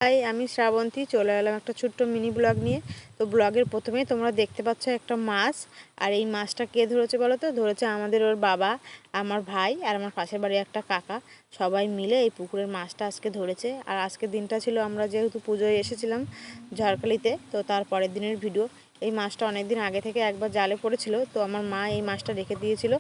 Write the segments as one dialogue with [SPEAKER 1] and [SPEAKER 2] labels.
[SPEAKER 1] High, আমি শ্রাবন্তী চলে এলাম একটা ছোট্ট মিনি ব্লগ নিয়ে। তো ব্লগের প্রথমেই তোমরা দেখতে পাচ্ছ একটা মাছ। আর এই মাছটা কে ধরেছে বলো তো? ধরেছে আমাদের ওর বাবা, আমার ভাই আর আমার পাশের বাড়ির একটা কাকা। সবাই মিলে এই পুকুরের মাছটা আজকে ধরেছে। আর আজকের দিনটা ছিল, আমরা যেহেতু পুজোয় এসেছিলাম ঝড়খালিতে, তো তার পরের দিনের ভিডিও। এই মাছটা অনেক দিন আগে থেকে একবার জালে পড়েছিল, তো আমার মা এই মাছটা রেখে দিয়েছিল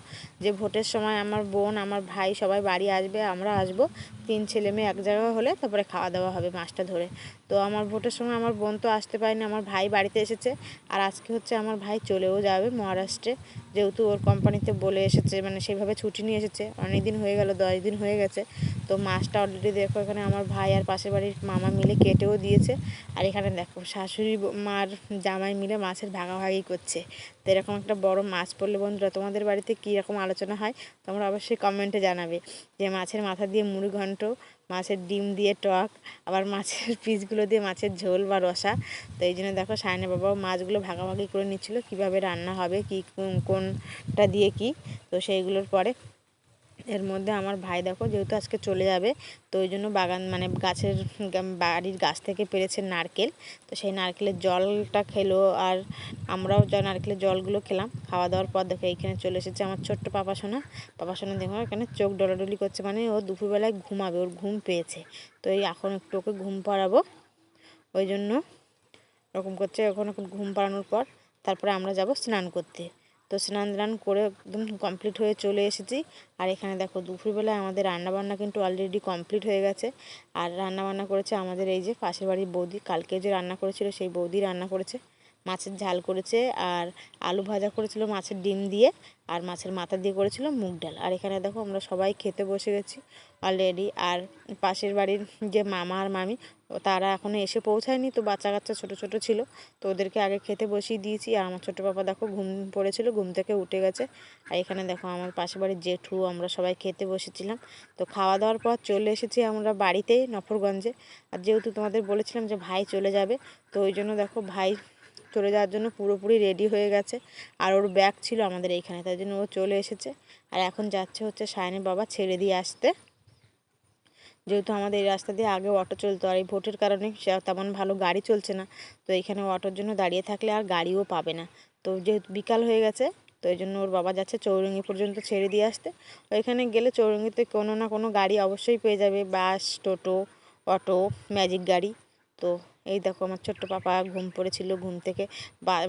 [SPEAKER 1] যে ভোটের সময় আমার বোন, আমার ভাই সবাই বাড়ি আসবে, আমরা আসবো, 3 ছেলে মেয়ে এক জায়গা হলে তারপরে খাওয়া দাওয়া হবে মাছটা ধরে। তো আমার ভোটের সময় আমার বোন তো আসতে পারেনি, আমার ভাই বাড়িতে এসেছে। আর আজকে হচ্ছে আমার ভাই চলেও যাবে মহারাষ্ট্রে, যেহেতু ওর কোম্পানিতে বলে এসেছে, মানে সেইভাবে ছুটি নিয়ে এসেছে। অনেক দিন হয়ে গেল, 10 দিন হয়ে গেছে। তো মাছটা অলরেডি দেখো এখানে আমার ভাই আর পাশের বাড়ির মামা মিলে কেটেও দিয়েছে। আর এখানে দেখো শাশুড়ি মার জামাই মিলে মাছের ভাগাভাগি করছে। তো এরকম একটা বড় মাছ পড়লে বন্ধুরা, তোমাদের বাড়িতে কীরকম আলোচনা হয় তোমরা অবশ্যই কমেন্টে জানাবে। যে মাছের মাথা দিয়ে মুড়ি ঘন্ট, মাছের ডিম দিয়ে টক, আবার মাছের পিসগুলো দিয়ে মাছের ঝোল বা রসা। তো এই জন্য দেখো সায়নের বাবাও মাছগুলো ভাগাভাগি করে নিচ্ছিল কীভাবে রান্না হবে, কি কোনটা দিয়ে কি। তো সেইগুলোর পরে এর মধ্যে আমার ভাই দেখো যেহেতু আজকে চলে যাবে, তো ওই জন্য বাগান মানে গাছের বাড়ির গাছ থেকে পেরেছে নারকেল। তো সেই নারকেলের জলটা খেলো, আর আমরাও নারকেলের জলগুলো খেলাম। খাওয়া দাওয়ার পর দেখো এইখানে চলে এসেছে আমার ছোট্ট পাপা সোনা দেখো এখানে চোখ ডলাডলি করছে, মানে ও দুপুরবেলায় ঘুমাবে, ওর ঘুম পেয়েছে। তো এই এখন একটু ওকে ঘুম পাড়াবো, ওই জন্য ওরকম করছে। এখন ঘুম পাড়ানোর পর তারপরে আমরা যাব স্নান করতে। তো স্নান করে একদম কমপ্লিট হয়ে চলে এসেছি। আর এখানে দেখো দুপুরবেলায় আমাদের রান্নাবান্না কিন্তু অলরেডি কমপ্লিট হয়ে গেছে। আর রান্নাবান্না করেছে আমাদের এই যে পাশের বাড়ির বৌদি, কালকে যে রান্না করেছিল সেই বৌদি রান্না করেছে। মাছের ঝাল করেছে, আর আলু ভাজা করেছিল মাছের ডিম দিয়ে, আর মাছের মাথা দিয়ে করেছিল মুগ ডাল। আর এখানে দেখো আমরা সবাই খেতে বসে গেছি অলরেডি। আর পাশের বাড়ির যে মামা আর মামি, তারা এখনও এসে পৌঁছায়নি, তো বাচ্চা কাচ্চা ছোটো ছোটো ছিল, তো ওদেরকে আগে খেতে বসিয়ে দিয়েছি। আর আমার ছোটো পাপা দেখো ঘুম পড়েছিল, ঘুম থেকে উঠে গেছে। আর এখানে দেখো আমার পাশের বাড়ির জেঠু, আমরা সবাই খেতে বসেছিলাম। তো খাওয়া দাওয়ার পর চলে এসেছি আমরা বাড়িতেই নফরগঞ্জে। আর যেহেতু তোমাদের বলেছিলাম যে ভাই চলে যাবে, তো ওই জন্য দেখো ভাই চলে যাওয়ার জন্য পুরোপুরি রেডি হয়ে গেছে। আর ওর ব্যাগ ছিল আমাদের এইখানে, তাই জন্য ও চলে এসেছে। আর এখন যাচ্ছে হচ্ছে সায়নের বাবা ছেড়ে দিয়ে আসতে, যেহেতু আমাদের এই রাস্তা দিয়ে আগে অটো চলতো, আর এই ভোটের কারণে তেমন ভালো গাড়ি চলছে না। তো এখানে অটোর জন্য দাঁড়িয়ে থাকলে আর গাড়িও পাবে না। তো যেহেতু বিকাল হয়ে গেছে, তো এই জন্য ওর বাবা যাচ্ছে চৌরঙ্গি পর্যন্ত ছেড়ে দিয়ে আসতে। ওইখানে গেলে চৌরঙ্গিতে কোনো না কোনো গাড়ি অবশ্যই পেয়ে যাবে, বাস, টোটো, অটো, ম্যাজিক গাড়ি। তো এই দেখো আমার ছোট্ট পাপা ঘুম পড়েছিল, ঘুম থেকে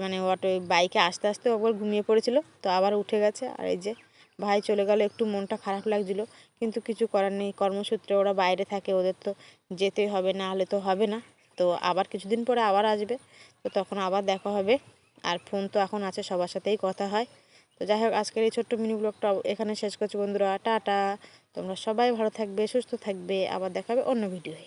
[SPEAKER 1] মানে অটো বাইকে আস্তে আস্তে আবার ঘুমিয়ে পড়েছিল, তো আবার উঠে গেছে। আর এই যে ভাই চলে গেল, একটু মনটা খারাপ লাগছিল, কিন্তু কিছু করার নেই। কর্মসূত্রে ওরা বাইরে থাকে, ওদের তো যেতেই হবে, না হলে তো হবে না। তো আবার কিছুদিন পরে আবার আসবে, তো তখন আবার দেখা হবে। আর ফোন তো এখন আছে, সবার সাথেই কথা হয়। তো যাই হোক, আজকের এই ছোট্ট মিনি ব্লগটা এখানে শেষ করছি বন্ধুরা। টাটা, তোমরা সবাই ভালো থাকবে, সুস্থ থাকবে, আবার দেখা হবে অন্য ভিডিওয়ে।